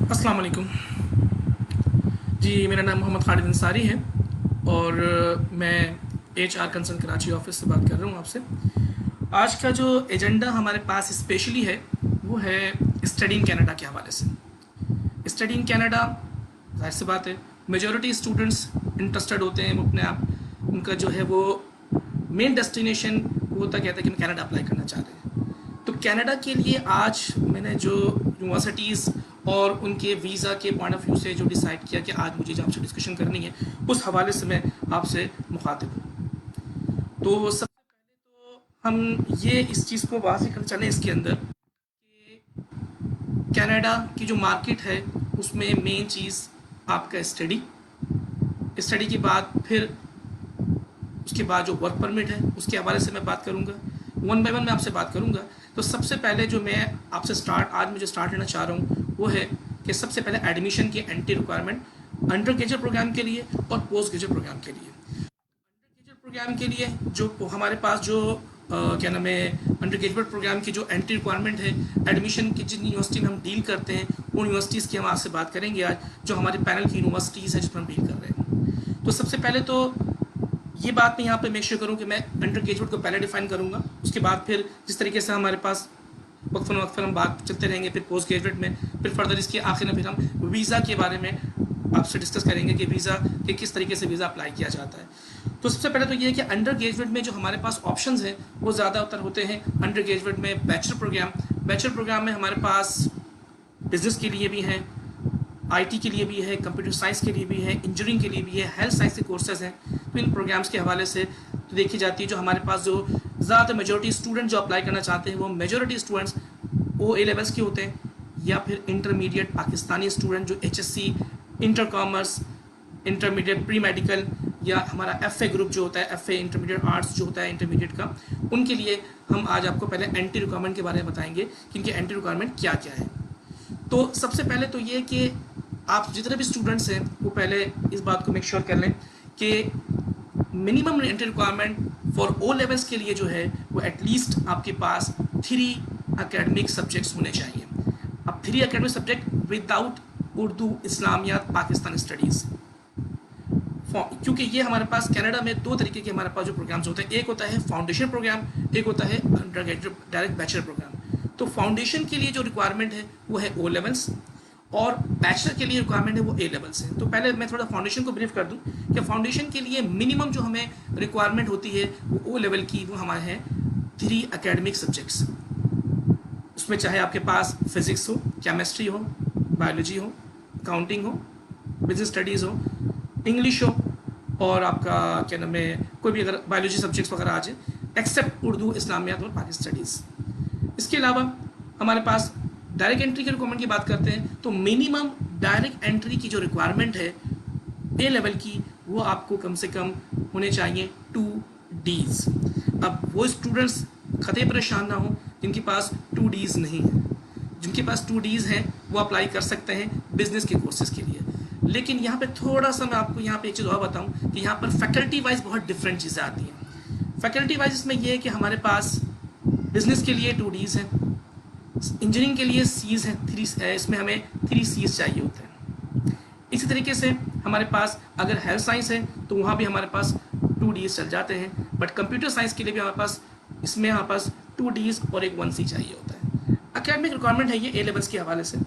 अस्सलाम वालेकुम जी। मेरा नाम मोहम्मद खालिद अंसारी है और मैं HR कंसर्न कराची ऑफिस से बात कर रहा हूँ आपसे। आज का जो एजेंडा हमारे पास स्पेशली है वो है स्टडी इन कनाडा के हवाले से। स्टडी इन कनाडा, जाहिर सी बात है, मेजॉरिटी स्टूडेंट्स इंटरेस्टेड होते हैं। वो अपने आप उनका जो है वो मेन डेस्टिनेशन वो होता कहता है कि मैं कनाडा अप्लाई करना चाह रहे हैं। तो कनाडा के लिए आज मैंने जो यूनिवर्सिटीज़ और उनके वीज़ा के पॉइंट ऑफ व्यू से जो डिसाइड किया कि आज मुझे जो आपसे डिस्कशन करनी है उस हवाले से मैं आपसे मुखातिब हूँ। तो सबसे पहले तो हम ये इस चीज़ को वाज़ेह कर चलें इसके अंदर कि कनाडा की जो मार्केट है उसमें मेन चीज़ आपका स्टडी के बाद फिर उसके बाद जो वर्क परमिट है उसके हवाले से मैं बात करूँगा। वन बाय वन मैं आपसे बात करूँगा। तो सबसे पहले जो मैं आपसे आज मुझे स्टार्ट लेना चाह रहा हूँ वो है कि सबसे पहले एडमिशन की entry requirement undergraduate programme के लिए और पोस्ट ग्रेजुएट प्रोग्राम के लिए। अंडर ग्रेजुएट प्रोग्राम के लिए जो हमारे पास जो क्या नाम है अंडर ग्रेजुएट प्रोग्राम की जो एंट्री रिक्वायरमेंट है, एडमिशन की जिन यूनिवर्सिटी में हम डील करते हैं उन यूनिवर्सिटीज़ की हम आपसे बात करेंगे आज, जो हमारे पैनल की यूनिवर्सिटीज़ है जिस पर हम डील कर रहे हैं। तो सबसे पहले तो ये बात मैं यहाँ पे मेक श्योर करूँ कि मैं अंडर ग्रेजुएट को पहले डिफाइन करूँगा, उसके बाद फिर जिस तरीके से हमारे पास वक्त हम बात चलते रहेंगे, फिर पोस्ट ग्रेजुएट में, फिर फर्दर इसके आखिर में फिर हम वीज़ा के बारे में आपसे डिस्कस करेंगे कि वीज़ा के किस तरीके से वीज़ा अप्लाई किया जाता है। तो सबसे पहले तो ये है कि अंडर ग्रेजुएट में जो हमारे पास ऑप्शंस हैं वो ज़्यादातर होते हैं अंडर ग्रेजुएट में बैचलर प्रोग्राम में हमारे पास बिजनेस के लिए भी हैं, IT के लिए भी है, कंप्यूटर साइंस के लिए भी है, इंजीनियरिंग के लिए भी है, हेल्थ साइंस के कोर्सेज हैं। तो इन प्रोग्राम्स के हवाले से तो देखी जाती है जो हमारे पास जो ज़्यादातर मेजॉरिटी स्टूडेंट जो अप्लाई करना चाहते हैं वो मेजॉरिटी स्टूडेंट्स वो A लेवल्स के होते हैं या फिर इंटरमीडिएट पाकिस्तानी स्टूडेंट जो HSC, inter commerce, intermediate pre medical या हमारा FA ग्रुप जो होता है, FA इंटरमीडिएट आर्ट्स जो होता है इंटरमीडिएट का, उनके लिए हम आज आपको पहले एंट्री रिक्वायरमेंट के बारे में बताएंगे कि इनकी एंट्री रिक्वायरमेंट क्या क्या है। तो सबसे पहले तो ये कि आप जितने भी स्टूडेंट्स हैं वो पहले इस बात को मेक श्योर कर लें कि minimum entry requirement for O levels के लिए जो है वो एटलीस्ट आपके पास 3 एकेडमिक सब्जेक्ट्स होने चाहिए। अब 3 academic subject without Urdu, Islamiyat, Pakistan studies, क्योंकि ये हमारे पास कनाडा में 2 तरीके के हमारे पास जो प्रोग्राम्स होते हैं, एक होता है फाउंडेशन प्रोग्राम, एक होता है undergraduate direct bachelor programme. तो फाउंडेशन के लिए जो रिक्वायरमेंट है वो है O लेवल्स और बैचलर के लिए रिक्वायरमेंट है वो A लेवल्स है। तो पहले मैं थोड़ा फाउंडेशन को ब्रीफ कर दूं कि फाउंडेशन के लिए मिनिमम जो हमें रिक्वायरमेंट होती है वो O लेवल की, वो हमारे हैं 3 एकेडमिक सब्जेक्ट्स। उसमें चाहे आपके पास फिजिक्स हो, केमिस्ट्री हो, बायोलॉजी हो, अकाउंटिंग हो, बिजनेस स्टडीज़ हो, इंग्लिश हो और आपका क्या नाम है कोई भी अगर बायोलॉजी सब्जेक्ट्स वगैरह आ जाए, एक्सेप्ट उर्दू, इस्लामियात और पाकिस्तान स्टडीज़। इसके अलावा हमारे पास डायरेक्ट एंट्री के रिक्वायरमेंट की बात करते हैं तो मिनिमम डायरेक्ट एंट्री की जो रिक्वायरमेंट है A लेवल की वो आपको कम से कम होने चाहिए 2Ds। अब वो स्टूडेंट्स खते परेशान ना हो जिनके पास 2Ds नहीं है। जिनके पास 2Ds हैं वो अप्लाई कर सकते हैं बिजनेस के कोर्सेज के लिए। लेकिन यहाँ पे थोड़ा सा मैं आपको यहाँ पे एक चीज़ और बताऊँ कि यहाँ पर फैकल्टी वाइज बहुत डिफरेंट चीज़ें आती हैं। फैकल्टी वाइज इसमें यह है कि हमारे पास बिजनेस के लिए 2Ds हैं, इंजीनियरिंग के लिए Cs हैं 3, इसमें हमें 3 Cs चाहिए होते हैं। इसी तरीके से हमारे पास अगर हेल्थ साइंस है तो वहाँ भी हमारे पास 2Ds चल जाते हैं, बट कंप्यूटर साइंस के लिए भी हमारे पास इसमें हमारे पास 2Ds और एक 1C चाहिए होता है। एकेडमिक रिक्वायरमेंट है ये A लेवल्स के हवाले से।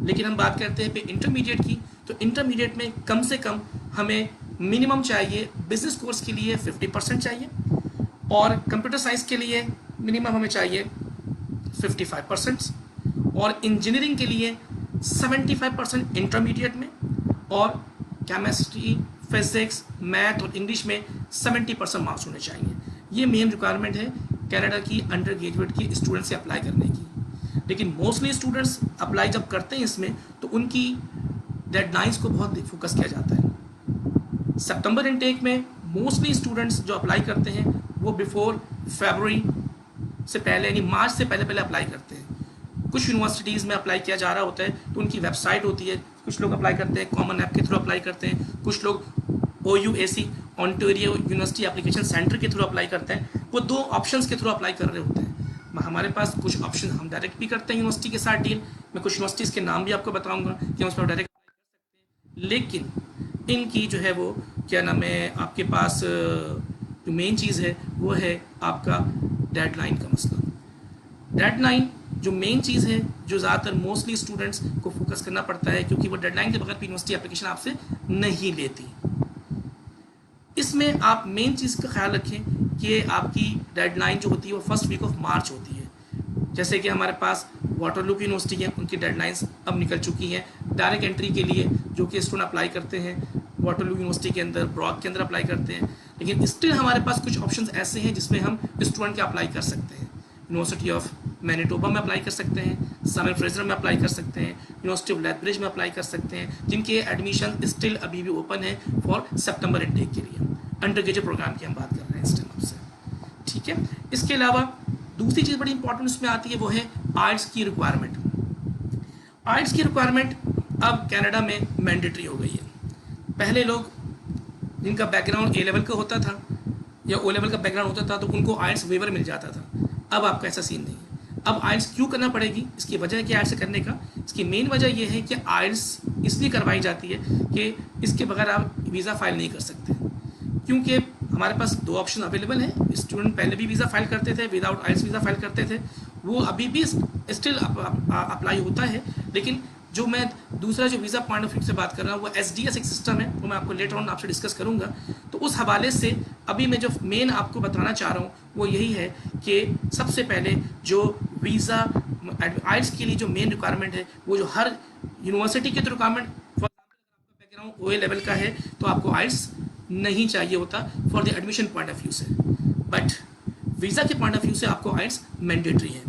लेकिन हम बात करते हैं पे इंटरमीडिएट की, तो इंटरमीडिएट में कम से कम हमें मिनिमम चाहिए बिजनेस कोर्स के लिए 50% चाहिए और कंप्यूटर साइंस के लिए मिनिमम हमें चाहिए 55% और इंजीनियरिंग के लिए 75% इंटरमीडिएट में और केमिस्ट्री, फिजिक्स, मैथ और इंग्लिश में 70% मार्क्स होने चाहिए। ये मेन रिक्वायरमेंट है कनाडा की अंडर ग्रेजुएट की स्टूडेंट से अप्लाई करने की। लेकिन मोस्टली स्टूडेंट्स अप्लाई जब करते हैं इसमें तो उनकी डेडलाइंस को बहुत फोकस किया जाता है। सितंबर इनटेक में मोस्टली स्टूडेंट्स जो अप्लाई करते हैं वो बिफोर फरवरी से पहले यानी मार्च से पहले अप्लाई करते हैं। कुछ यूनिवर्सिटीज़ में अप्लाई किया जा रहा होता है तो उनकी वेबसाइट होती है, कुछ लोग अप्लाई करते हैं कॉमन ऐप के थ्रू अप्लाई करते हैं, कुछ लोग OUAC Ontario university application centre के थ्रू अप्लाई करते हैं। वो 2 ऑप्शंस के थ्रू अप्लाई कर रहे होते हैं। हमारे पास कुछ ऑप्शन हम डायरेक्ट भी करते हैं यूनिवर्सिटी के साथ डील। मैं कुछ यूनिवर्सिटीज़ के नाम भी आपको बताऊंगा कि हम उस पर डायरेक्ट, लेकिन इनकी जो है वो क्या नाम है, आपके पास जो मेन चीज़ है वो है आपका डेडलाइन का मसला। डेडलाइन जो मेन चीज़ है जो ज़्यादातर मोस्टली स्टूडेंट्स को फोकस करना पड़ता है, क्योंकि वो डेडलाइन के बगैर यूनिवर्सिटी एप्लीकेशन आपसे नहीं लेती। इसमें आप मेन चीज़ का ख्याल रखें कि आपकी डेडलाइन जो होती है वो फर्स्ट वीक ऑफ मार्च होती है। जैसे कि हमारे पास वाटरलू की यूनिवर्सिटी है, उनकी डेडलाइंस अब निकल चुकी हैं डायरेक्ट एंट्री के लिए, जो कि स्टूडेंट अप्लाई करते हैं वाटरलू यूनिवर्सिटी के अंदर, ब्रॉक के अंदर अप्लाई करते हैं। लेकिन स्टिल हमारे पास कुछ ऑप्शंस ऐसे हैं जिसमें हम स्टूडेंट के अप्लाई कर सकते हैं। यूनिवर्सिटी ऑफ मैनिटोबा में अप्लाई कर सकते हैं, साइमन फ्रेजर में अप्लाई कर सकते हैं, यूनिवर्सिटी ऑफ लैथब्रिज में अप्लाई कर सकते हैं, जिनके एडमिशन स्टिल अभी भी ओपन है फॉर सितंबर इनटेक के लिए। अंडर ग्रेजुएट प्रोग्राम की हम बात कर रहे हैं इस टाइम आपसे, ठीक है। इसके अलावा दूसरी चीज़ बड़ी इंपॉर्टेंट उसमें आती है, वो है आइल्स की रिक्वायरमेंट। आइल्स की रिक्वायरमेंट अब कनाडा में मैंडेटरी हो गई है। पहले लोग जिनका बैकग्राउंड ए लेवल का होता था या ओ लेवल का बैकग्राउंड होता था तो उनको आइल्स वेवर मिल जाता था। अब आपका ऐसा सीन नहीं है। अब आइल्स क्यों करना पड़ेगी, इसकी वजह है कि आइल्स करने का, इसकी मेन वजह यह है कि आइल्स इसलिए करवाई जाती है कि इसके बगैर आप वीज़ा फाइल नहीं कर सकते, क्योंकि हमारे पास दो ऑप्शन अवेलेबल हैं। स्टूडेंट पहले भी वीज़ा फाइल करते थे, विदाउट आइल्स वीज़ा फाइल करते थे, वो अभी भी स्टिल अप्लाई होता है। लेकिन जो मैं दूसरा जो वीज़ा पॉइंट ऑफ व्यू से बात कर रहा हूँ वो SDS एक सिस्टम है, वो मैं आपको लेटर ऑन आपसे डिस्कस करूँगा। तो उस हवाले से अभी मैं जो मेन आपको बताना चाह रहा हूँ वो यही है कि सबसे पहले जो वीज़ा आइल्स के लिए जो मेन रिक्वायरमेंट है, वो जो हर यूनिवर्सिटी की तो requirement, for example background OA level का है तो आपको आइल्स नहीं चाहिए होता for the admission point of view से, बट वीज़ा के पॉइंट ऑफ व्यू से आपको आइल्स मैंडेटरी है।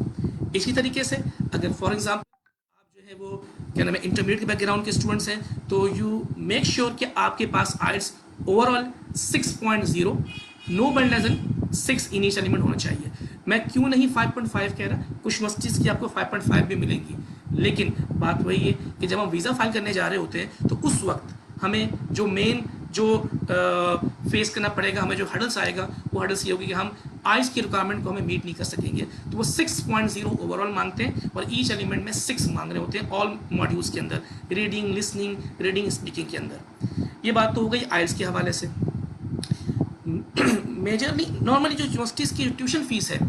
इसी तरीके से अगर फॉर एग्जांपल आप जो है वो क्या नाम है इंटरमीडिएट के बैकग्राउंड के स्टूडेंट्स हैं, तो यू मेक श्योर कि आपके पास IELTS overall 6.0 no better than 6 in each element होना चाहिए। मैं क्यों नहीं 5.5 कह रहा, कुछ यूनिवर्सिटीज़ की आपको 5.5 भी मिलेंगी, लेकिन बात वही है कि जब हम वीज़ा फाइल करने जा रहे होते हैं तो उस वक्त हमें जो मेन जो फेस करना पड़ेगा, हमें जो हर्डल्स आएगा वो हर्डल्स ये होगी कि हम आइल्स की रिक्वायरमेंट को हमें मीट नहीं कर सकेंगे। तो वो 6.0 ओवरऑल मांगते हैं और ईच एलिमेंट में 6 मांग रहे होते हैं ऑल मॉड्यूल्स के अंदर, रीडिंग, लिसनिंग, रीडिंग, स्पीकिंग के अंदर। ये बात तो हो गई आइल्स के हवाले से। मेजरली नॉर्मली जो यूनिवर्सिटीज़ की ट्यूशन फीस है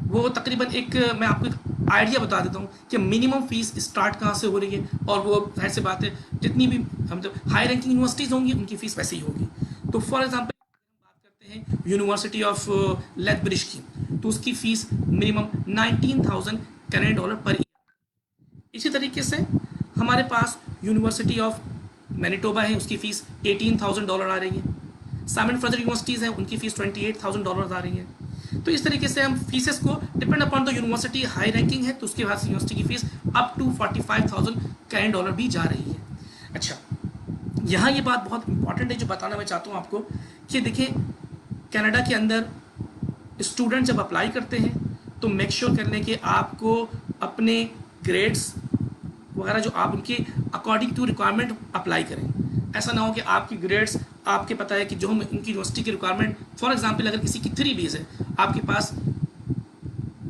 वो तकरीबन एक, मैं आपको एक आइडिया बता देता हूँ कि मिनिमम फीस स्टार्ट कहाँ से हो रही है, और वो जाहिर सी बात है जितनी भी मतलब हाई रैंकिंग यूनिवर्सिटीज़ होंगी उनकी फ़ीस वैसे ही होगी। तो फॉर एग्जांपल बात करते हैं यूनिवर्सिटी ऑफ लैथब्रिज की, तो उसकी fees minimum $19,000 Canadian dollar per year. इसी तरीके से हमारे पास यूनिवर्सिटी ऑफ मैनिटोबा है, उसकी फ़ीस $18,000 आ रही है। साइमन फ्रेजर यूनिवर्सिटीज़ हैं, उनकी फ़ीस $28,000 आ रही है। तो इस तरीके से हम फीसेस को depend upon the university, high ranking है तो उसके बाद यूनिवर्सिटी की fees up to $45,000 Canadian dollar भी जा रही है। अच्छा, यहाँ ये बात बहुत इंपॉर्टेंट है जो बताना मैं चाहता हूँ आपको कि देखिए कनाडा के अंदर स्टूडेंट जब अप्लाई करते हैं तो मेक श्योर कर लें कि आपको अपने ग्रेड्स वगैरह जो आप उनके अकॉर्डिंग टू रिक्वायरमेंट अप्लाई करें। ऐसा ना हो कि आपकी ग्रेड्स, आपके पता है कि जो हम उनकी यूनिवर्सिटी की रिक्वायरमेंट, फॉर एग्जांपल अगर किसी की 3Bs है, आपके पास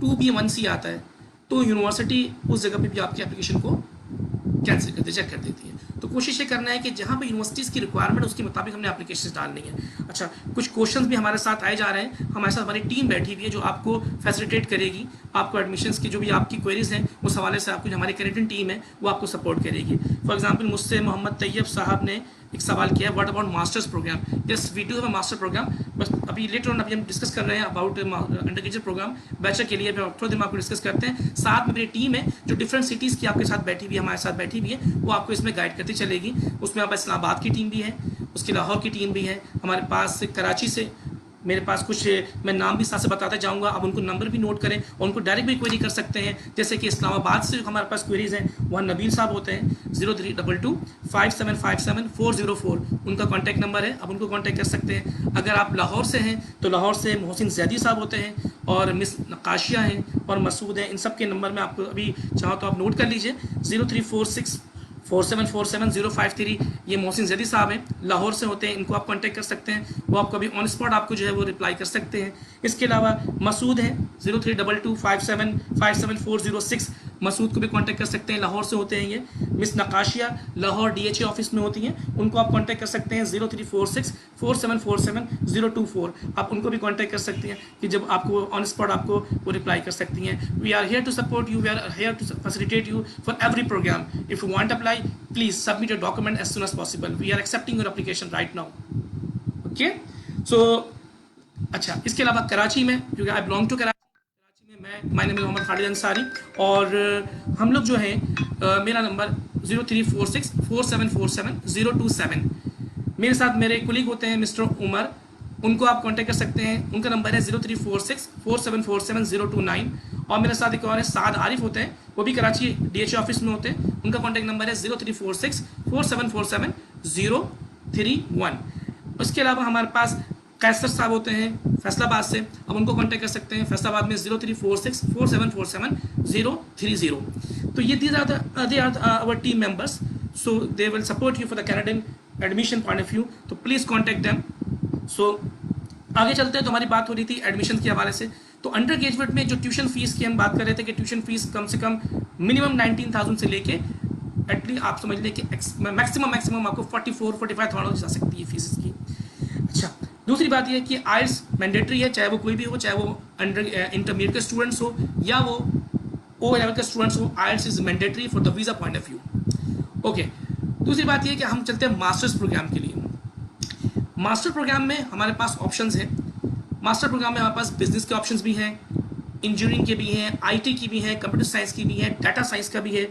2B1C आता है, तो यूनिवर्सिटी उस जगह पे भी आपकी एप्लीकेशन को कैंसिल कर रिजेक्ट कर देती है। तो कोशिश ये करना है कि जहाँ पे यूनिवर्सिटीज़ की रिक्वायरमेंट उसके मुताबिक हमने एप्लीकेशन डालनी है। अच्छा, कुछ क्वेश्चंस भी हमारे साथ आए जा रहे हैं, हमारे साथ हमारी टीम बैठी हुई है जो आपको फैसिलिटेट करेगी, आपको एडमिशन्स की जो भी आपकी क्वेरीज हैं उस हवाले से आपको जो हमारी कैनेडियन टीम है वो आपको सपोर्ट करेगी। फॉर एग्जाम्पल मुझसे मोहम्मद तैयब साहब ने एक सवाल किया है, what about masters programme. Yes, we do have a master programme, बस अभी लेटर ऑन अभी हम डिस्कस कर रहे हैं about undergraduate programme. Bachelor के लिए थोड़ी देर में आपको डिस्कस करते हैं। साथ में मेरी टीम है जो डिफरेंट सिटीज़ की आपके साथ बैठी हुई है, हमारे साथ बैठी हुई है, वो आपको इसमें गाइड करती चलेगी। उसमें आप इस्लामाबाद की टीम भी है, उसकी लाहौर की टीम भी है, हमारे पास कराची से मेरे पास कुछ, मैं नाम भी साथ से बताता जाऊंगा, आप उनको नंबर भी नोट करें और उनको डायरेक्ट भी क्वेरी कर सकते हैं। जैसे कि इस्लामाबाद से जो हमारे पास क्वेरीज हैं वहाँ नबील साहब होते हैं, 03225757 404 उनका कॉन्टैक्ट नंबर है, आप उनको कॉन्टैक्ट कर सकते हैं। अगर आप लाहौर से हैं तो लाहौर से मोहसिन जैदी साहब होते हैं और मिस नकाशिया हैं और मसूद हैं। इन सब के नंबर में आपको अभी चाहो तो आप नोट कर लीजिए, 0346 4747 053, ये मोहसिन जैदी साहब हैं, लाहौर से होते हैं, इनको आप कांटेक्ट कर सकते हैं, वो आपको अभी ऑन स्पॉट आपको जो है वो रिप्लाई कर सकते हैं। इसके अलावा मसूद हैं 032257574006, मसूद को भी कांटेक्ट कर सकते हैं, लाहौर से होते हैं ये। मिस नकाशिया लाहौर DHA ऑफिस में होती हैं, उनको आप कांटेक्ट कर सकते हैं 03464747 024, आप उनको भी कांटेक्ट कर सकती हैं कि जब आपको ऑन स्पॉट आपको वो रिप्लाई कर सकती हैं। We are here to support you, we are here to facilitate you for every programme. If you want apply, please submit your document as soon as possible, we are accepting your application right now. Okay, so अच्छा, इसके अलावा कराची में, क्योंकि I belong to Karachi में, my name is Mohammad Khalid Ansari, और हम लोग जो है मेरा नंबर 03464747 मेरे साथ मेरे कुलीग होते हैं मिस्टर उमर, उनको आप कांटेक्ट कर सकते हैं, उनका नंबर है 03464747 और मेरे साथ एक और है साद आरिफ होते हैं, वो भी कराची DHA ऑफिस में होते हैं, उनका कांटेक्ट नंबर है 03464747 उसके अलावा हमारे पास कैसर साहब होते हैं फैसलाबाद से, अब उनको कांटेक्ट कर सकते हैं फैसलाबाद में 03464747 तो ये they are our team members, so they will support you for the Canadian admission point of view, तो प्लीज़ कॉन्टेक्ट देम। सो आगे चलते हैं, तो हमारी बात हो रही थी एडमिशन के हवाले से। तो अंडर ग्रेजुएट में जो ट्यूशन फीस की हम बात कर रहे थे कि ट्यूशन फीस कम से कम मिनिमम 19,000 से लेके एटलीस्ट आप समझ लें कि मैक्सिमम आपको 44-45,000 जा सकती है फीस की। अच्छा, दूसरी बात यह है कि आइल्स मैंडेटरी है, चाहे वो कोई भी हो, चाहे वो अंडर इंटरमीडिएट के स्टूडेंट्स हो या वो ओ लेवल के स्टूडेंट्स हो, IELTS is mandatory for the visa point of view. Okay, दूसरी बात यह है कि हम चलते हैं मास्टर्स प्रोग्राम के लिए। मास्टर प्रोग्राम में हमारे पास ऑप्शंस हैं। मास्टर प्रोग्राम में हमारे पास बिजनेस के ऑप्शंस भी हैं, इंजीनियरिंग के भी हैं, IT की भी हैं, कंप्यूटर साइंस की भी है, डाटा साइंस का भी है,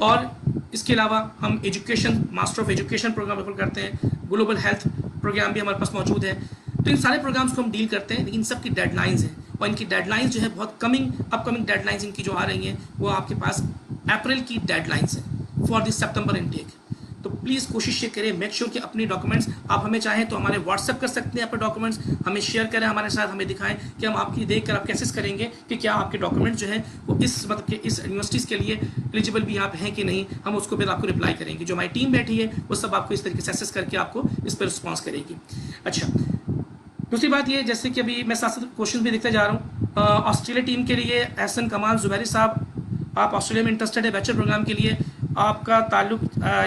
और इसके अलावा हम education master of education programme refer करते हैं, ग्लोबल हेल्थ प्रोग्राम भी हमारे पास मौजूद है। तो इन सारे प्रोग्राम्स को हम डील करते हैं, लेकिन सबकी डेडलाइंस हैं और इनकी डेडलाइंस जो है बहुत अपकमिंग डेडलाइंस इनकी जो आ रही हैं वो आपके पास अप्रैल की डेडलाइंस है फॉर दिस सितंबर इनटेक। तो प्लीज़ कोशिश ये करें, मेक श्योर कि अपने डॉक्यूमेंट्स आप हमें चाहें तो हमारे व्हाट्सएप कर सकते हैं, अपने डॉक्यूमेंट्स हमें शेयर करें हमारे साथ, हमें दिखाएं कि हम आपकी देख कर आप एसेस करेंगे कि क्या आपके डॉक्यूमेंट जो है वो इस मतलब कि इस यूनिवर्सिटीज़ के लिए एलिजिबल भी आप हैं कि नहीं, हम उसको फिर आपको रिप्लाई करेंगे। जो हमारी टीम बैठी है वो सब आपको इस तरीके से एसेस करके आपको इस पर रिस्पॉन्स करेगी। अच्छा, दूसरी बात ये, जैसे कि अभी मैं साथ साथ क्वेश्चन भी देखते जा रहा हूँ, ऑस्ट्रेलिया टीम के लिए एहसन कमाल जुबैरी साहब, आप ऑस्ट्रेलिया में इंटरेस्टेड है बैचलर प्रोग्राम के लिए, आपका ताल्लुक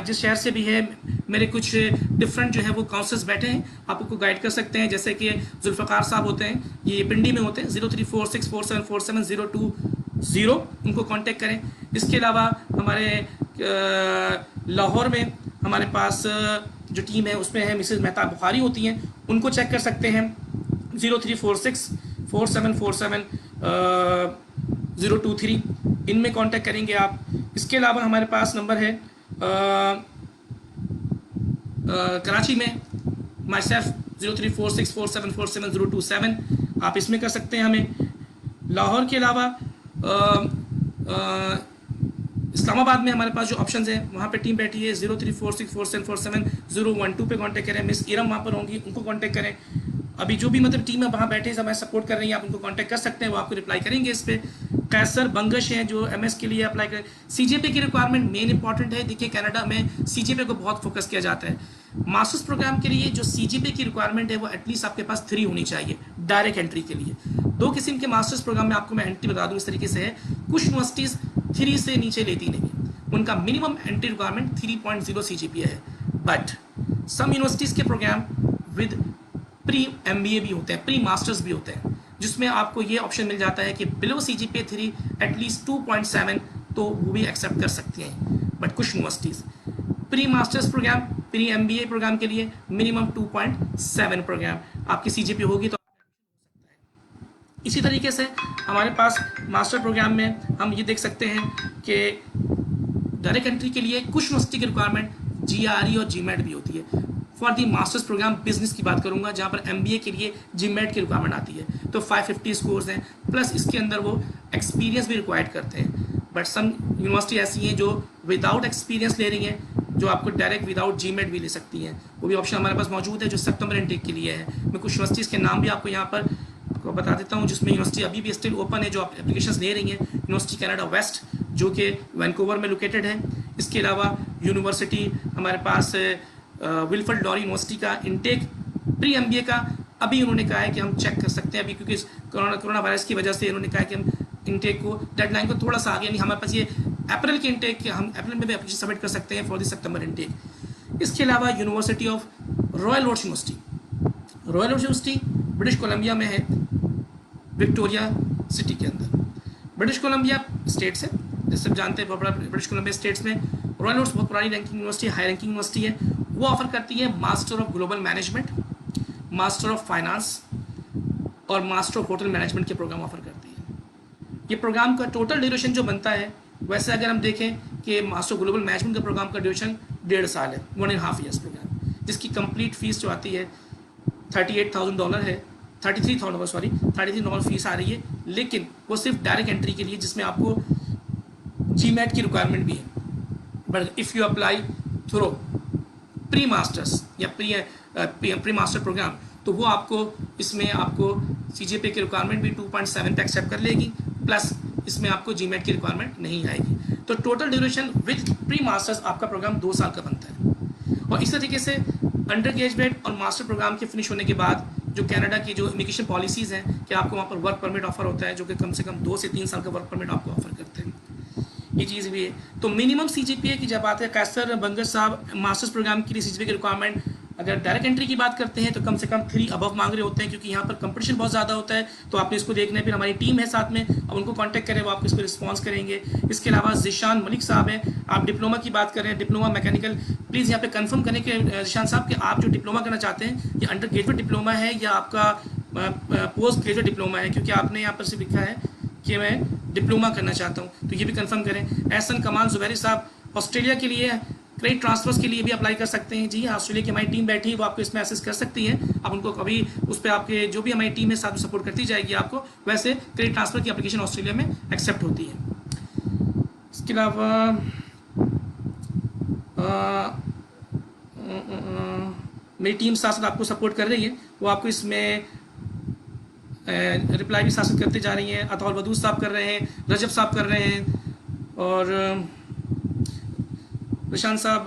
जिस शहर से भी है, मेरे कुछ डिफरेंट जो है वो काउंसलर्स बैठे हैं, आप उनको गाइड कर सकते हैं, जैसे कि जुल्फ़कार साहब होते हैं, ये पिंडी में होते हैं, 03464747 उनको कांटेक्ट करें। इसके अलावा हमारे लाहौर में हमारे पास जो टीम है उसमें है मिसेस मेहता बुखारी होती हैं, उनको चेक कर सकते हैं 03464747 इनमें कांटेक्ट करेंगे आप। इसके अलावा हमारे पास नंबर है कराची में माई सेल्फ 03464747 आप इसमें कर सकते हैं हमें। लाहौर के अलावा इस्लामाबाद में हमारे पास जो ऑप्शंस हैं वहाँ पे टीम बैठी है 03464747 पे कांटेक्ट करें, मिस इरम वहाँ पर होंगी, उनको कांटेक्ट करें। अभी जो भी मतलब टीम है वहाँ बैठे हमें सपोर्ट कर रही है, आप उनको कांटेक्ट कर सकते हैं, वो आपको रिप्लाई करेंगे इस पर। कैसर बंगश हैं जो MS के लिए अप्लाई करें। CGPA की रिक्वायरमेंट मेन इंपॉर्टेंट है, देखिए कनाडा में CGPA को बहुत फोकस किया जाता है। मास्टर्स प्रोग्राम के लिए जो CGPA की रिक्वायरमेंट है वो एटलीस्ट आपके पास 3 होनी चाहिए डायरेक्ट एंट्री के लिए। 2 किस्म के मास्टर्स प्रोग्राम में आपको मैं एंट्री बता दूँ इस तरीके से है, कुछ यूनिवर्सिटीज़ 3 से नीचे लेती नहीं, उनका मिनिमम एंट्री रिक्वायरमेंट 3.0 CGPA है, बट सम यूनिवर्सिटीज़ के प्रोग्राम विद प्री MBA भी होते हैं, प्री मास्टर्स भी होते हैं, जिसमें आपको ये ऑप्शन मिल जाता है कि बिलो CGPA 3 एटलीस्ट 2.7 तो वो भी एक्सेप्ट कर सकती हैं। बट कुछ universities pre masters programme, pre MBA programme के लिए मिनिमम 2.7 प्रोग्राम आपकी CGPA होगी तो। इसी तरीके से हमारे पास मास्टर प्रोग्राम में हम ये देख सकते हैं कि डायरेक्ट एंट्री के लिए कुछ यूनिवर्सिटी की रिक्वायरमेंट GRE और GMAT भी होती है। For the masters programme business की बात करूंगा, जहाँ पर MBA के लिए GMAT की रिक्वायरमेंट आती है, तो 550 स्कोर्स हैं, प्लस इसके अंदर वो एक्सपीरियंस भी रिक्वायर्ड करते हैं। बट सम यूनिवर्सिटी ऐसी हैं जो विदाउट एक्सपीरियंस ले रही हैं, जो आपको डायरेक्ट विदाउट GMAT भी ले सकती हैं, वो भी ऑप्शन हमारे पास मौजूद है जो सितंबर इनटेक के लिए है। मैं कुछ यूनिवर्सिटीज़ के नाम भी आपको यहाँ पर आपको बता देता हूँ, जिसमें यूनिवर्सिटी अभी भी स्टिल ओपन है जो आप एप्लीकेशंस ले रही हैं। यूनिवर्सिटी कनाडा वेस्ट जो कि वैंकूवर में लोकेटेड है, इसके अलावा यूनिवर्सिटी हमारे पास विल्फ्रेड लॉरी यूनिवर्सिटी का इनटेक प्री एमबीए का अभी उन्होंने कहा है कि हम चेक कर सकते हैं अभी, क्योंकि कोरोना वायरस की वजह से उन्होंने कहा कि हम इनटेक को डेडलाइन को थोड़ा सा आगे, यानी हमारे पास ये अप्रैल के इनटेक के हम अप्रैल में भी एप्लीकेशन सबमिट कर सकते हैं फॉर द सितंबर इनटेक। इसके अलावा University of Royal Roads University, Royal Roads University British Columbia में है, विक्टोरिया सिटी के अंदर। ब्रिटिश कोलंबिया स्टेट्स है, जैसे आप जानते हैं ब्रिटिश कोलंबिया स्टेट्स में रॉयल रोड्स बहुत पुरानी ranking university, high ranking university है। वो ऑफर करती है master of global management, master of finance और मास्टर ऑफ होटल मैनेजमेंट के प्रोग्राम ऑफर करती है। ये प्रोग्राम का टोटल ड्यूरेशन जो बनता है, वैसे अगर हम देखें कि मास्टर ऑफ ग्लोबल मैनेजमेंट का प्रोग्राम का ड्यूरेशन 1.5 साल है, 1.5 ईयर्स प्रोग्राम, जिसकी कंप्लीट फीस जो आती है $38,000 है, $33,000 फीस आ रही है। लेकिन वो सिर्फ डायरेक्ट एंट्री के लिए, जिसमें आपको GMAT की रिक्वायरमेंट भी है। But if you apply through pre masters या प्री मास्टर प्रोग्राम, तो वो आपको इसमें आपको CGPA की रिक्वायरमेंट भी 2.7 पे एक्सेप्ट कर लेगी, प्लस इसमें आपको GMAT की रिक्वायरमेंट नहीं आएगी। तो total duration with pre masters आपका प्रोग्राम 2 साल का बनता है। और इस तरीके से अंडर ग्रेजुएट और मास्टर प्रोग्राम के फिनिश होने के बाद जो कनाडा की जो इमिग्रेशन पॉलिसीज़ हैं कि आपको वहाँ पर वर्क परमिट ऑफर होता है, जो कि कम से कम 2 से 3 साल का वर्क परमिट आपको ऑफर करते हैं, ये चीज़ भी है। तो मिनिमम CGPA की जब बात है, कैसर बंगर साहब मास्टर्स प्रोग्राम के लिए CGPA की रिक्वायरमेंट अगर डायरेक्ट एंट्री की बात करते हैं तो कम से कम 3 अबव मांग रहे होते हैं, क्योंकि यहाँ पर कंपटीशन बहुत ज़्यादा होता है। तो आपने इसको देखना है, फिर हमारी टीम है साथ में, अब उनको कांटेक्ट करें, वो आपको इस पर रिस्पॉन्स करेंगे। इसके अलावा जिशान मलिक साहब हैं, आप डिप्लोमा की बात कर रहे हैं, डिप्लोमा मैकेनिकल, प्लीज़ यहाँ पे कंफर्म करें कि जिशान साहब कि आप जो डिप्लोमा करना चाहते हैं ये अंडर ग्रेजुएट डिप्लोमा है या आपका पोस्ट ग्रेजुएट डिप्लोमा है, क्योंकि आपने यहाँ पर से लिखा है कि मैं डिप्लोमा करना चाहता हूँ, तो ये भी कंफर्म करें। एहसन कमाल जुबैरी साहब ऑस्ट्रेलिया के लिए क्रेडिट ट्रांसफर्स के लिए भी अप्लाई कर सकते हैं। जी ऑस्ट्रेलिया की हमारी टीम बैठी है, वो आपको इसमें एसेस कर सकती है। आप उनको कभी उस पर आपके जो भी हमारी टीम है साथ में सपोर्ट करती जाएगी आपको, वैसे क्रेडिट ट्रांसफर की एप्लीकेशन ऑस्ट्रेलिया में एक्सेप्ट होती है। इसके अलावा मेरी टीम साथ साथ आपको सपोर्ट कर रही है, वो आपको इसमें रिप्लाई भी साथ साथ करते जा रही हैं। अतौल वदूद साहब कर रहे हैं, रजब साहब कर रहे हैं, और निशान साहब,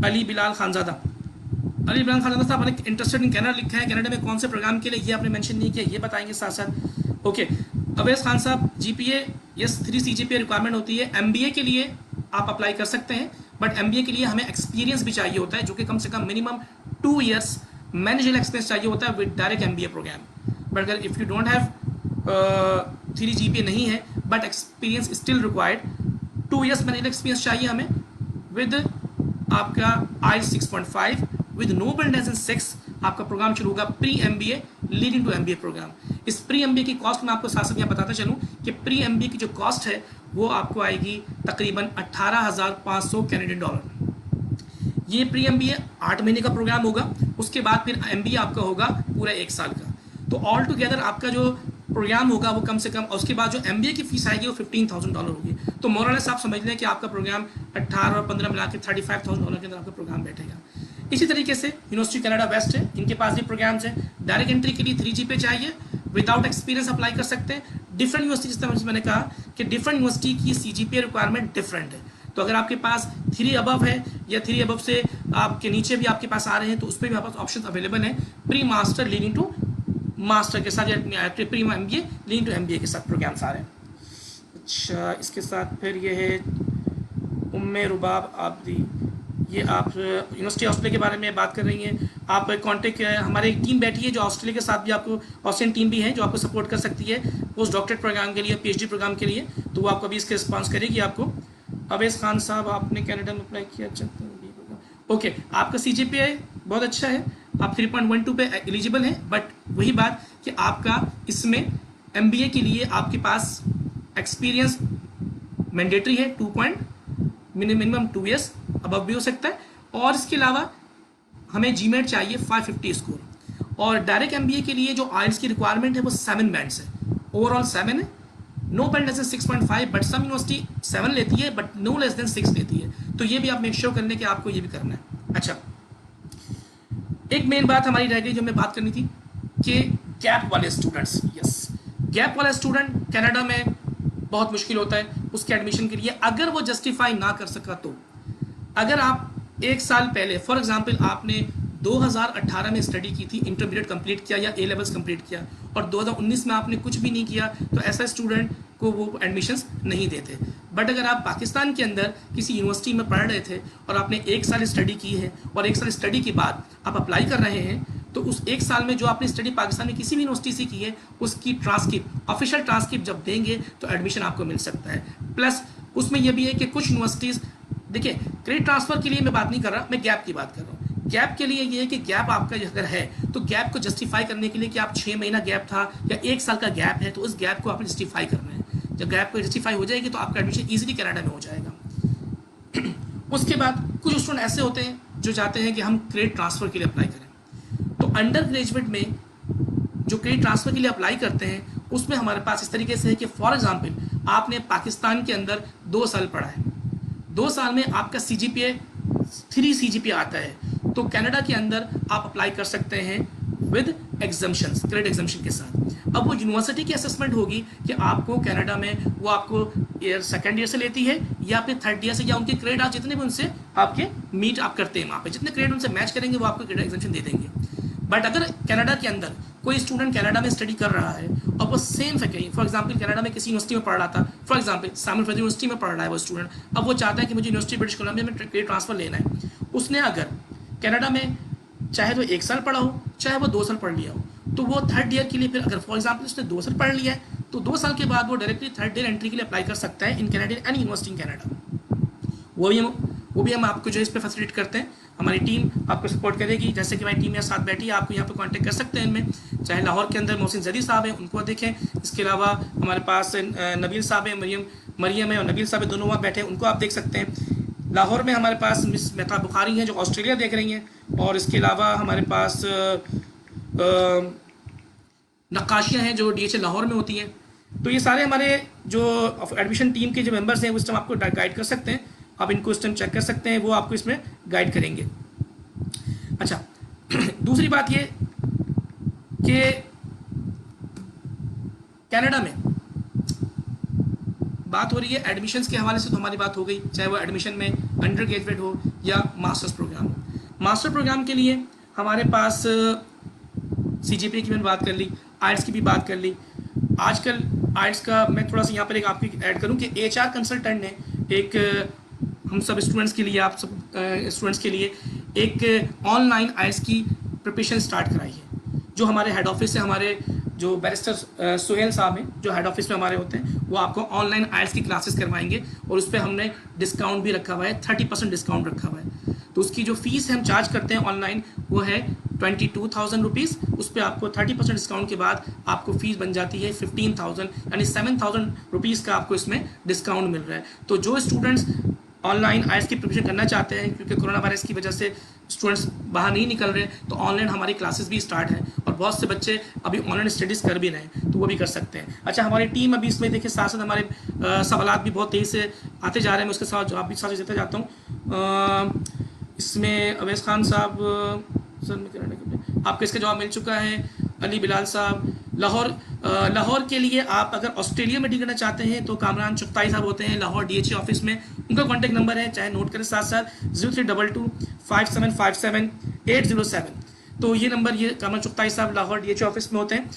अली बिलाल खानजादा साहब ने इंटरेस्टेड इन कनाडा लिखा है, कनाडा में कौन से प्रोग्राम के लिए, ये आपने मेंशन नहीं किया, ये बताएंगे साथ साथ। ओके, अवैस खान साहब GPA यस 3 CGPA रिक्वायरमेंट होती है। MBA के लिए आप अप्लाई कर सकते हैं, बट MBA के लिए हमें एक्सपीरियंस भी चाहिए होता है, जो कि कम से कम मिनिमम 2 ईयर्स मैनेजरियल एक्सपीरियंस चाहिए होता है with direct MBA programme. But अगर if you don't have 3 GPA नहीं है but experience still required, 2 years managerial experience चाहिए हमें विद आपका IELTS 6.5 with no belt in 6। आपका प्रोग्राम शुरू होगा pre MBA leading to MBA programme. इस प्री MBA की कॉस्ट मैं आपको साथ साथ यहाँ बताता चलूँ कि प्री MBA की जो कॉस्ट है वो आपको आएगी तकरीबन 18,500 कैनेडियन डॉलर। ये प्री MBA 8 महीने का प्रोग्राम होगा, उसके बाद फिर MBA आपका होगा पूरा 1 साल का। तो ऑल टुगेदर आपका जो प्रोग्राम होगा वो कम से कम, और उसके बाद जो MBA की फीस आएगी वो $15,000 होगी। तो मोरलेस आप समझ लें कि आपका प्रोग्राम 18 और 15 मिला के $35,000 के अंदर आपका प्रोग्राम बैठेगा। इसी तरीके से यूनिवर्सिटी कनाडा वेस्ट है, इनके पास भी प्रोग्राम्स हैं। डायरेक्ट एंट्री के लिए 3 GPA चाहिए, विदाउट एक्सपीरियंस अप्लाई कर सकते हैं। डिफरेंट यूनिवर्सिटी, जिस तरह मैंने कहा कि डिफरेंट यूनिवर्सिटी की CGPA रिक्वायरमेंट डिफरेंट है। तो अगर आपके पास 3 अबव है या 3 अबव से आपके नीचे भी आपके पास आ रहे हैं, तो उस पर भी आपके पास ऑप्शन अवेलेबल है pre master leading to master के साथ, या pre MBA leading to MBA के साथ प्रोग्राम्स आ रहे हैं। अच्छा, इसके साथ फिर ये है उम्मे रुबाब आबदी, ये आप यूनिवर्सिटी ऑस्ट्रेलिया के बारे में बात कर रही हैं। आप कांटेक्ट, हमारी एक टीम बैठी है जो ऑस्ट्रेलिया के साथ भी, आपको ऑस्ट्रेलियन टीम भी है जो आपको सपोर्ट कर सकती है पोस्ट डॉक्टरेट प्रोग्राम के लिए, PhD प्रोग्राम के लिए, तो वो आपको अभी इसके रिस्पॉन्स करेगी आपको। अवैस खान साहब, आपने कनाडा में अप्लाई किया, ओके, आपका CGPA बहुत अच्छा है, आप 3.12 पे एलिजिबल हैं, बट वही बात कि आपका इसमें MBA के लिए आपके पास एक्सपीरियंस मैंडेटरी है, मिनिमम 2 ईयर्स अबव भी हो सकता है, और इसके अलावा हमें GMAT चाहिए 550 स्कोर। और डायरेक्ट MBA के लिए जो IELTS की रिक्वायरमेंट है वो 7 बैंड्स है, ओवरऑल 7 है, no belt less than 6.5, but some university 7 लेती है बट नो लेस देन 6 लेती है। तो ये भी आप मेक श्योर कर लें कि आपको ये भी करना है। अच्छा, एक मेन बात हमारी रह गई जो हमें बात करनी थी कि गैप वाले स्टूडेंट्स, यस, गैप वाला स्टूडेंट कनाडा में बहुत मुश्किल होता है। उसके एडमिशन के लिए, अगर वो जस्टिफाई ना कर सका तो अगर आप एक साल पहले फॉर एग्जांपल आपने 2018 में स्टडी की थी, इंटरमीडिएट कंप्लीट किया या ए लेवल्स कंप्लीट किया और 2019 में आपने कुछ भी नहीं किया, तो ऐसा स्टूडेंट को वो एडमिशन्स नहीं देते। बट अगर आप पाकिस्तान के अंदर किसी यूनिवर्सिटी में पढ़ रहे थे और आपने एक साल स्टडी की है और एक साल स्टडी के बाद आप अप्लाई कर रहे हैं, तो उस एक साल में जो आपने स्टडी पाकिस्तान में किसी भी यूनिवर्सिटी से की है उसकी ट्रांसक्रिप्ट, ऑफिशियल ट्रांसक्रिप्ट जब देंगे तो एडमिशन आपको मिल सकता है। प्लस उसमें यह भी है कि कुछ यूनिवर्सिटीज़, देखिए क्रेडिट ट्रांसफ़र के लिए मैं बात नहीं कर रहा, मैं गैप की बात कर रहा हूँ। गैप के लिए ये है कि गैप आपका अगर है तो गैप को जस्टिफाई करने के लिए कि आप 6 महीना गैप था या एक साल का गैप है, तो उस गैप को आपने जस्टिफाई करना है। जब गैप को जस्टिफाई हो जाएगी तो आपका एडमिशन ईजिली कनाडा में हो जाएगा। उसके बाद कुछ स्टूडेंट ऐसे होते हैं जो चाहते हैं कि हम क्रेडिट ट्रांसफ़र के लिए अप्लाई करें, तो अंडर ग्रेजुएट में जो क्रेडिट ट्रांसफ़र के लिए अप्लाई करते हैं उसमें हमारे पास इस तरीके से है कि फॉर एग्जांपल आपने पाकिस्तान के अंदर 2 साल पढ़ा है, 2 साल में आपका CGPA 3 CGPA आता है, तो कनाडा के अंदर आप अप्लाई कर सकते हैं विद एग्जम्पशंस, क्रेडिट एग्जम्पशन के साथ। अब वो यूनिवर्सिटी की असेसमेंट होगी कि आपको कनाडा में वो आपको सेकेंड ईयर से लेती है या फिर थर्ड ईयर से, या उनके क्रेडिट आप जितने भी उनसे आपके मीट आप करते हैं वहाँ पे, जितने क्रेडिट उनसे मैच करेंगे वो आपको क्रेडिट एग्जम्पशन दे देंगे। बट अगर कनाडा के अंदर कोई स्टूडेंट कनाडा में स्टडी कर रहा है और वो same faculty, for example Canada में किसी यूनिवर्सिटी में पढ़ रहा था, for example Simon Fraser university में पढ़ रहा है वो स्टूडेंट, अब वो चाहता है कि मुझे यूनिवर्सिटी ब्रिटिश कोलंबिया में क्रेडिट ट्रांसफर लेना है। उसने अगर कनाडा में चाहे तो 1 साल पढ़ा हो चाहे वो 2 साल पढ़ लिया हो, तो वो थर्ड ईयर के लिए फिर अगर फॉर एग्जांपल उसने 2 साल पढ़ लिया है तो 2 साल के बाद वो डायरेक्टली थर्ड ईयर एंट्री के लिए अप्लाई कर सकता है in Canadian any university in Canada. वो भी हम आपको जो है इस पर फैसिलिटेट करते हैं, हमारी टीम आपको सपोर्ट करेगी। जैसे कि हमारी टीम यहाँ साथ बैठी है, आपको यहाँ पे कांटेक्ट कर सकते हैं इनमें, चाहे लाहौर के अंदर मोहसिन जदी साहब हैं उनको देखें, इसके अलावा हमारे पास नबील साहब हैं, मरियम है और नबील साहब है, दोनों वहाँ बैठे हैं, उनको आप देख सकते हैं। लाहौर में हमारे पास मिस मेहता बुखारी हैं जो ऑस्ट्रेलिया देख रही हैं, और इसके अलावा हमारे पास नक्काशियाँ हैं जो DHL लाहौर में होती हैं। तो ये सारे हमारे जो एडमिशन टीम के जो मेंबर्स हैं वो इस टाइम आपको गाइड कर सकते हैं, आप इनको इस टाइम चेक कर सकते हैं, वो आपको इसमें गाइड करेंगे। अच्छा, दूसरी बात ये कि कनाडा में बात हो रही है एडमिशन्स के हवाले से, तो हमारी बात हो गई, चाहे वो एडमिशन में अंडर ग्रेजुएट हो या मास्टर्स प्रोग्राम हो। मास्टर प्रोग्राम के लिए हमारे पास CGPA की मैंने बात कर ली, आइट्स की भी बात कर ली। आजकल आइट्स का मैं थोड़ा सा यहाँ पर एक आपको ऐड करूँ कि HR कंसल्टेंट ने एक हम सब स्टूडेंट्स के लिए, आप सब स्टूडेंट्स के लिए एक ऑनलाइन आइट्स की प्रिपरेशन स्टार्ट कराई है। जो हमारे हेड ऑफिस से हमारे जो बैरिस्टर सुहेल साहब हैं जो हेड ऑफिस में हमारे होते हैं, वो आपको ऑनलाइन आइट्स की क्लासेस करवाएंगे और उस पर हमने डिस्काउंट भी रखा हुआ है, 30% डिस्काउंट रखा हुआ है। तो उसकी जो फीस हम चार्ज करते हैं ऑनलाइन वो है 22,000 रुपीज़, उस पर आपको 30% डिस्काउंट के बाद आपको फीस बन जाती है 15,000, यानी 7,000 रुपीज़ का आपको इसमें डिस्काउंट मिल रहा है। तो जो स्टूडेंट्स ऑनलाइन आइट्स की प्रिपरेशन करना चाहते हैं, क्योंकि कोरोना वायरस की वजह से स्टूडेंट्स बाहर नहीं निकल रहे, तो ऑनलाइन हमारी क्लासेस भी स्टार्ट है और बहुत से बच्चे अभी ऑनलाइन स्टडीज़ कर भी रहे हैं, तो वो भी कर सकते हैं। अच्छा, हमारी टीम अभी इसमें देखिए साथ साथ हमारे सवालात भी बहुत तेज़ी से आते जा रहे हैं, मैं उसके साथ जवाब भी साथ देता जाता हूँ। इसमें अवैस खान साहब सर में आपको इसका जवाब मिल चुका है। अली बिलाल साहब लाहौर के लिए आप अगर ऑस्ट्रेलिया में डील करना चाहते हैं तो कामरान चुगताई साहब होते हैं लाहौर DHA ऑफिस में, उनका कॉन्टैक्ट नंबर है, चाहे नोट करें साथ साथ 0322 5757 807। तो ये नंबर, ये कामरान चुगताई साहब लाहौर DHA ऑफिस में होते हैं।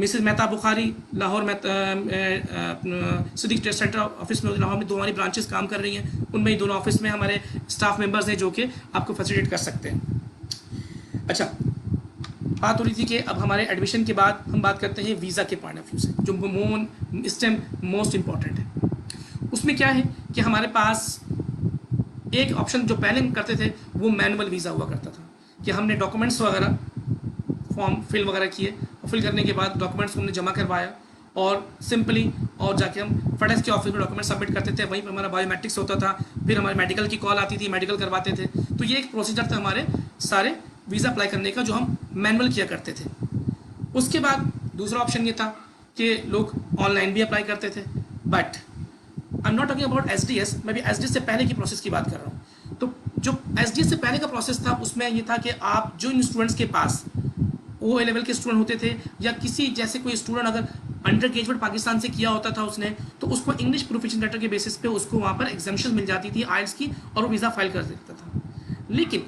मिसेस मेहता बुखारी लाहौर में सिद्दीक टेस्ट सेंटर ऑफिस में, लाहौर में 2 हमारी ब्रांचेस काम कर रही हैं, उनमें ही दोनों ऑफिस में हमारे स्टाफ मेंबर्स हैं जो कि आपको फैसिलिटेट कर सकते हैं। अच्छा, बात हो रही थी कि अब हमारे एडमिशन के बाद हम बात करते हैं वीज़ा के पॉइंट ऑफ व्यू से, जो इस टाइम मोस्ट इम्पॉर्टेंट है। उसमें क्या है कि हमारे पास एक ऑप्शन जो पहले हम करते थे वो मैनुअल वीज़ा हुआ करता था, कि हमने डॉक्यूमेंट्स वगैरह फॉर्म फिल वगैरह किए और फिल करने के बाद डॉक्यूमेंट्स को हमने जमा करवाया और सिंपली और जाके हम फटेक्स के ऑफिस में डॉक्यूमेंट सबमिट करते थे, वहीं पर हमारा बायोमेट्रिक्स होता था, फिर हमारे मेडिकल की कॉल आती थी, मेडिकल करवाते थे। तो ये एक प्रोसीजर था हमारे सारे वीज़ा अप्लाई करने का जो हम मैनुअल किया करते थे। उसके बाद दूसरा ऑप्शन ये था कि लोग ऑनलाइन भी अप्लाई करते थे, but I am not talking about SDS, मैं भी SDS से पहले की प्रोसेस की बात कर रहा हूँ। तो जो SDS से पहले का प्रोसेस था उसमें ये था कि आप जो इन स्टूडेंट्स के पास OA लेवल के स्टूडेंट होते थे या किसी जैसे कोई स्टूडेंट अगर अंडर ग्रेजुएट पाकिस्तान से किया होता था उसने, तो उसको इंग्लिश प्रोफिशिएंसी लेटर के बेसिस पे उसको वहाँ पर एग्जाम्पशन मिल जाती थी आइल्स की, और वो वीज़ा फाइल कर सकता था। लेकिन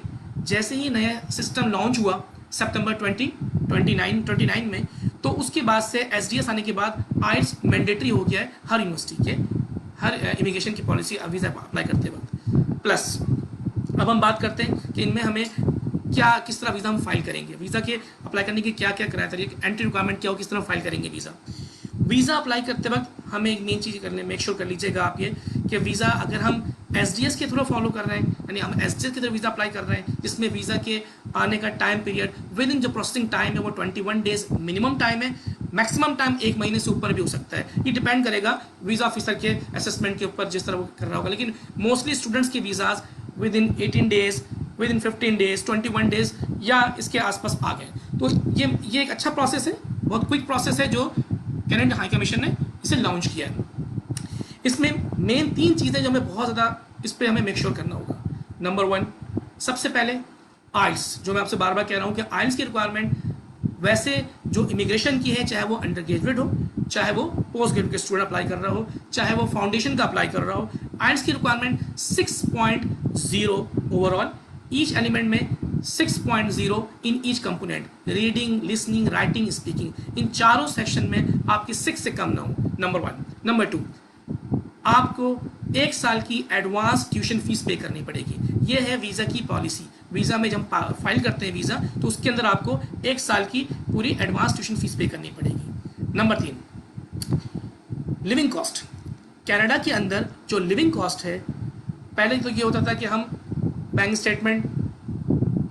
जैसे ही नया सिस्टम लॉन्च हुआ सितंबर 2029 में, तो उसके बाद से एसडीएस आने के बाद आइल्स मैंडेटरी हो गया है हर यूनिवर्सिटी के, हर इमिग्रेशन की पॉलिसी वीज़ा अप्लाई करते वक्त। प्लस अब हम बात करते हैं कि इनमें हमें क्या, किस तरह वीज़ा हम फाइल करेंगे, वीज़ा के अप्लाई करने के क्या क्या क्राइटेरिया, एंट्री रिक्वायरमेंट क्या हो, किस तरह फाइल करेंगे वीज़ा अप्लाई करते वक्त हमें एक मेन चीज़ करने मेक श्योर कर लीजिएगा आप ये कि वीज़ा अगर हम एसडीएस के थ्रू फॉलो कर रहे हैं, यानी हम एसडीएस के थ्रू वीज़ा अप्लाई कर रहे हैं, जिसमें वीज़ा के आने का टाइम पीरियड विद इन जो प्रोसेसिंग टाइम है वो 21 डेज मिनिमम टाइम है, मैक्सिमम टाइम 1 महीने से ऊपर भी हो सकता है। ये डिपेंड करेगा वीज़ा ऑफिसर के असेसमेंट के ऊपर, जिस तरह वो कर रहा होगा। लेकिन मोस्टली स्टूडेंट्स के visas with in 18 days, with in 15 days, 21 days या इसके आसपास आ गए। तो ये एक अच्छा प्रोसेस है, बहुत क्विक प्रोसेस है जो कैनेडियन हाई कमीशन ने इसे लॉन्च किया है। इसमें मेन 3 चीज़ें जो हमें बहुत ज़्यादा इस पर हमें मेक श्योर करना होगा। नंबर 1, सबसे पहले आइल्स, जो मैं आपसे बार बार कह रहा हूँ कि आइल्स की रिक्वायरमेंट वैसे जो इमिग्रेशन की है, चाहे वो अंडर ग्रेजुएट हो, चाहे वो पोस्ट ग्रेजुएट स्टूडेंट अप्लाई कर रहा हो, चाहे वो फाउंडेशन का अप्लाई कर रहा हो, आइल्स की रिक्वायरमेंट 6.0 ओवरऑल, ईच एलिमेंट में 6.0 in each component, reading, listening, writing, speaking, इन चारों सेक्शन में आपकी 6 से कम ना हो। नंबर 1। नंबर 2, आपको 1 साल की एडवांस ट्यूशन फीस पे करनी पड़ेगी। ये है वीज़ा की पॉलिसी। वीज़ा में जब हम फाइल करते हैं वीज़ा, तो उसके अंदर आपको 1 साल की पूरी एडवांस ट्यूशन फीस पे करनी पड़ेगी। Number 3, living cost. कनाडा के अंदर जो लिविंग कॉस्ट है, पहले तो ये होता था कि हम बैंक स्टेटमेंट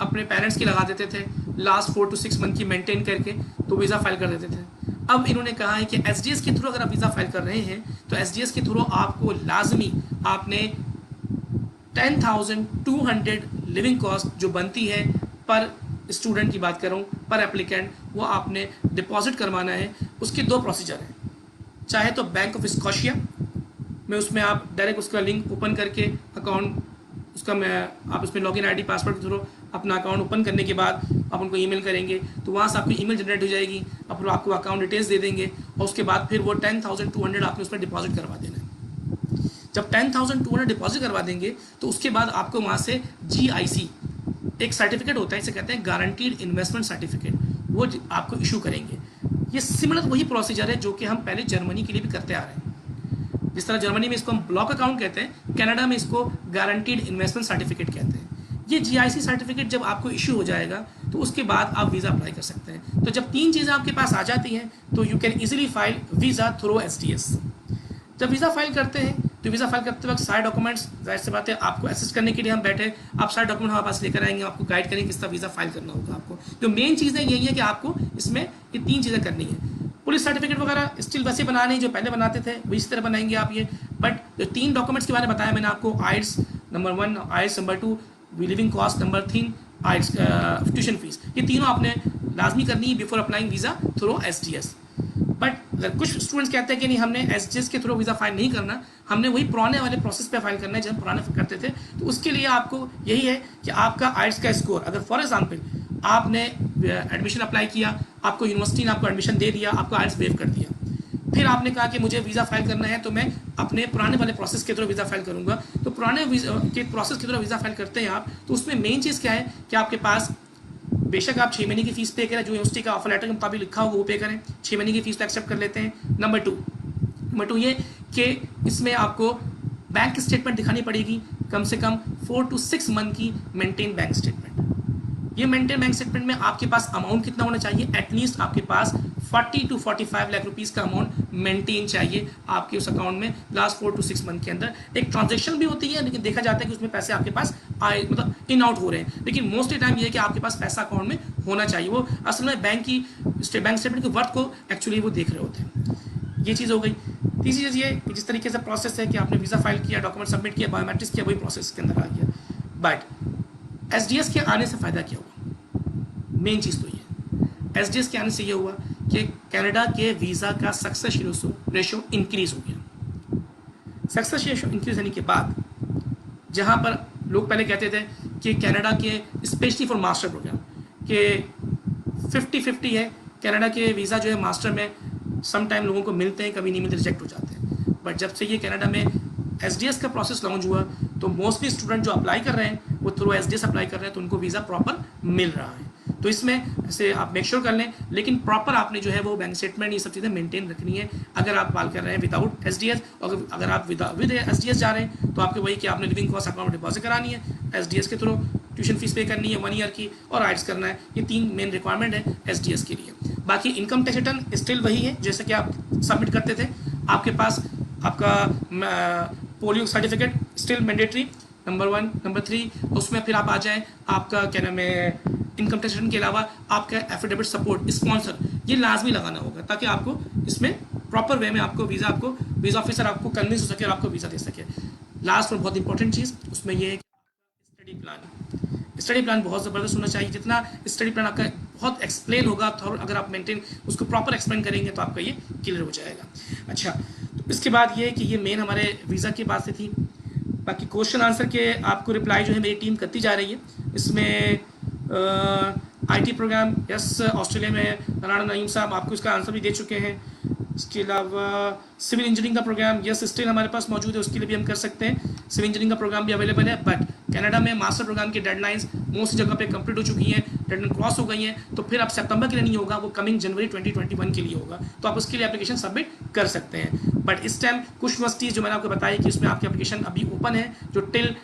अपने पेरेंट्स की लगा देते थे, लास्ट 4 to 6 मंथ की मेंटेन करके तो वीज़ा फाइल कर देते थे। अब इन्होंने कहा है कि एसडीएस के थ्रू अगर आप वीज़ा फाइल कर रहे हैं, तो एसडीएस के थ्रू आपको लाजमी आपने 10,200 लिविंग कॉस्ट जो बनती है पर स्टूडेंट की बात कर रहा हूँ, पर एप्लीकेंट, वो आपने डिपॉजिट करवाना है। उसके 2 प्रोसीजर हैं। चाहे तो बैंक ऑफ स्कॉशिया में उसमें आप डायरेक्ट उसका लिंक ओपन करके अकाउंट उसका आप उसमें लॉगिन आईडी पासवर्ड के थ्रू अपना अकाउंट ओपन करने के बाद आप उनको ईमेल करेंगे, तो वहाँ से आपकी ईमेल जनरेट हो जाएगी, अब आपको अकाउंट डिटेल्स दे देंगे, और उसके बाद फिर वो 10,200 आपने उसमें डिपॉजिट करवा देना है। जब 10,200 डिपॉजिट करवा देंगे, तो उसके बाद आपको वहाँ से GIC एक सर्टिफिकेट होता है, इसे कहते हैं गारंटीड इन्वेस्टमेंट सर्टिफिकेट, वो आपको इशू करेंगे। ये सिमिलर वही प्रोसीजर है जो कि हम पहले जर्मनी के लिए भी करते आ रहे हैं। जिस तरह जर्मनी में इसको हम ब्लॉक अकाउंट कहते हैं, कनाडा में इसको गारंटीड इन्वेस्टमेंट सर्टिफिकेट कहते हैं। ये GIC सर्टिफिकेट जब आपको इशू हो जाएगा, तो उसके बाद आप वीज़ा अप्लाई कर सकते हैं। तो जब 3 चीज़ें आपके पास आ जाती हैं, तो you can easily file visa through SDS. जब वीज़ा फाइल करते हैं, तो वीज़ा फाइल करते वक्त सारे डॉक्यूमेंट्स, जाहिर सी बात है आपको असिस्ट करने के लिए हम बैठे, आप सारे डॉक्यूमेंट हमारे पास लेकर आएंगे, आपको गाइड करेंगे किस तरह वीज़ा फाइल करना होगा। आपको जो मेन चीज़ें यही है कि आपको इसमें ये 3 चीज़ें करनी है। पुलिस सर्टिफिकेट वगैरह स्टिल वैसे बनाने जो पहले बनाते थे, वो इस तरह बनाएंगे आप ये। बट जो 3 डॉक्यूमेंट्स के बारे में बताया मैंने आपको, आइल्स नंबर 1, आइल्स नंबर 2, लिविंग कॉस्ट नंबर 3, आइल्स ट्यूशन फीस, ये तीनों आपने लाजमी करनी है before applying visa through SDS. But अगर कुछ स्टूडेंट्स कहते हैं कि नहीं, हमने एसडीएस के थ्रू वीज़ा फाइल नहीं करना, हमने वही पुराने वाले प्रोसेस पे फाइल करना है जब पुराने करते थे, तो उसके लिए आपको यही है कि आपका आइल्स का स्कोर, अगर फॉर एग्जाम्पल आपने एडमिशन अप्लाई किया, आपको यूनिवर्सिटी ने आपको एडमिशन दे दिया, आपको आइल्स वेव कर दिया, फिर आपने कहा कि मुझे वीज़ा फाइल करना है, तो मैं अपने पुराने वाले प्रोसेस के थ्रू वीज़ा फाइल करूंगा। तो पुराने के प्रोसेस के थ्रू वीज़ा फाइल करते हैं आप, तो उसमें मेन चीज़ क्या है कि आपके पास बेशक आप 6 महीने की फीस पे करें, जो यूनिवर्सिटी का ऑफर लेटर के मुताबिक लिखा होगा वो पे करें, 6 महीने की फीस तो एक्सेप्ट कर लेते हैं। नंबर 2 ये कि इसमें आपको बैंक स्टेटमेंट दिखानी पड़ेगी, कम से कम 4 to 6 मंथ की मेंटेन बैंक स्टेटमेंट। ये मेंटेन बैंक स्टेटमेंट में आपके पास अमाउंट कितना होना चाहिए, एटलीस्ट आपके पास 40 to 45 लाख रुपीस का अमाउंट मेंटेन चाहिए आपके उस अकाउंट में लास्ट 4 to 6 मंथ के अंदर। एक ट्रांजेक्शन भी होती है, लेकिन देखा जाता है कि उसमें पैसे आपके पास आए, मतलब इन आउट हो रहे हैं, लेकिन मोस्टली टाइम ये है कि आपके पास पैसा अकाउंट में होना चाहिए। वो असल में बैंक स्टेटमेंट के वर्थ को एक्चुअली वो देख रहे होते हैं। ये चीज़ हो गई। तीसरी चीज़ ये कि जिस तरीके से प्रोसेस है कि आपने वीज़ा फाइल किया, डॉक्यूमेंट सबमिट किया, बायोमेट्रिक्स किया, वही प्रोसेस के अंदर आ गया। बट एसडीएस के आने से फ़ायदा क्या हुआ, मेन चीज़ तो ये एसडीएस के आने से ये हुआ कि कनाडा के वीज़ा का सक्सेस रेशो इंक्रीज़ हो गया। सक्सेस रेशो इंक्रीज होने के बाद, जहाँ पर लोग पहले कहते थे कि कनाडा के स्पेशली फॉर मास्टर प्रोग्राम के 50-50 है, कनाडा के वीज़ा जो है मास्टर में सम टाइम लोगों को मिलते हैं, कभी नहीं मिलते, रिजेक्ट हो जाते हैं। बट जब से ये कनाडा में एसडीएस का प्रोसेस लॉन्च हुआ तो मोस्टली स्टूडेंट जो अप्लाई कर रहे हैं वो थ्रू एसडीएस अप्लाई कर रहे हैं, तो उनको वीज़ा प्रॉपर मिल रहा है। तो इसमें से आप मेक श्योर कर लें, लेकिन प्रॉपर आपने जो है वो बैंक स्टेटमेंट ये सब चीज़ें मेंटेन रखनी है अगर आप अप्लाई कर रहे हैं विदाउट एसडीएस। और अगर आप विद एसडीएस जा रहे हैं तो आपके वही कि आपने लिविंग कॉस्ट अकाउंट में डिपॉजिट करानी है एसडीएस के थ्रू, ट्यूशन फीस पे करनी है 1 ईयर की, और आइट्स करना है। ये 3 मेन रिक्वायरमेंट है एसडीएस के लिए। बाकी इनकम टैक्स रिटर्न स्टिल वही है जैसे कि आप सबमिट करते थे। आपके पास आपका polio certificate still mandatory, number 1। Number 3 उसमें फिर आप आ जाएं, आपका क्या नाम है इनकम टैक्स रिटर्न के अलावा आपका एफिडेविट सपोर्ट स्पॉन्सर, ये लाजमी लगाना होगा ताकि आपको इसमें प्रॉपर वे में आपको वीज़ा ऑफिसर आपको कन्विंस हो सके और आपको वीज़ा दे सके। लास्ट और बहुत इंपॉर्टेंट चीज़ उसमें ये है कि स्टडी प्लान बहुत ज़बरदस्त होना चाहिए। जितना स्टडी प्लान आपका बहुत एक्सप्लेन होगा और अगर आप मेंटेन उसको प्रॉपर एक्सप्लेन करेंगे तो आपका ये क्लियर हो जाएगा। अच्छा, तो इसके बाद ये कि ये मेन हमारे वीज़ा की बात से थी। बाकी क्वेश्चन आंसर के आपको रिप्लाई जो है मेरी टीम करती जा रही है। इसमें आईटी प्रोग्राम, यस ऑस्ट्रेलिया में राणा नईम साहब आपको इसका आंसर भी दे चुके हैं। इसके अलावा सिविल इंजीनियरिंग का प्रोग्राम, यस स्टिल हमारे पास मौजूद है, उसके लिए भी हम कर सकते हैं। सिविल इंजीनियरिंग का प्रोग्राम भी अवेलेबल है, बट कनाडा में मास्टर प्रोग्राम की डेडलाइंस मोस्ट जगह पे कंप्लीट हो चुकी हैं, डेडलाइन क्रॉस हो गई हैं, तो फिर अब सितंबर के लिए नहीं होगा, वो कमिंग जनवरी 2021 के लिए होगा, तो आप उसके लिए एप्लीकेशन सबमिट कर सकते हैं। बट इस टाइम कुछ यूनिवर्सिटीज़ जो मैंने आपको बताया कि उसमें आपकी एप्लीकेशन अभी ओपन है, जो टिल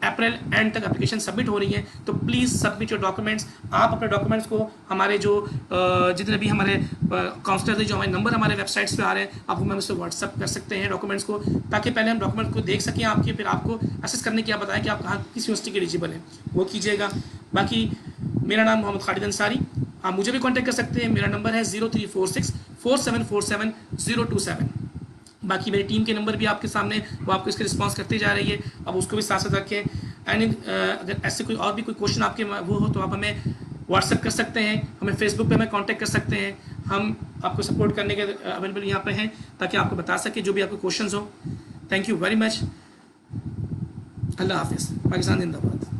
अप्रैल एंड तक एप्लीकेशन सबमिट हो रही है, तो प्लीज़ सबमिट योर डॉक्यूमेंट्स। आप अपने डॉक्यूमेंट्स को हमारे जो जितने भी हमारे काउंसलर जो हमारे नंबर हमारे वेबसाइट्स पे आ रहे हैं, आप हमें उससे व्हाट्सअप कर सकते हैं डॉक्यूमेंट्स को, ताकि पहले हम डॉक्यूमेंट को देख सकें आपके, फिर आपको असेस करने की आप बताएं कि आप कहाँ किस यूनिवर्सिटी के एलिजिबल हैं, वो कीजिएगा। बाकी मेरा नाम मोहम्मद खालिद अंसारी, आप मुझे भी कॉन्टैक्ट कर सकते हैं। मेरा नंबर है 0346 4747 027। बाकी मेरी टीम के नंबर भी आपके सामने, वो आपको इसके रिस्पांस करते जा रही है, अब उसको भी साथ साथ रखें। एंड अगर ऐसे कोई और भी कोई क्वेश्चन आपके वो हो तो आप हमें व्हाट्सएप कर सकते हैं, हमें फेसबुक पे हमें कांटेक्ट कर सकते हैं, हम आपको सपोर्ट करने के अवेलेबल यहाँ पे हैं ताकि आपको बता सके जो भी आपको क्वेश्चंस हो। Thank you very much. अल्लाह हाफिज़। पाकिस्तान जिंदाबाद।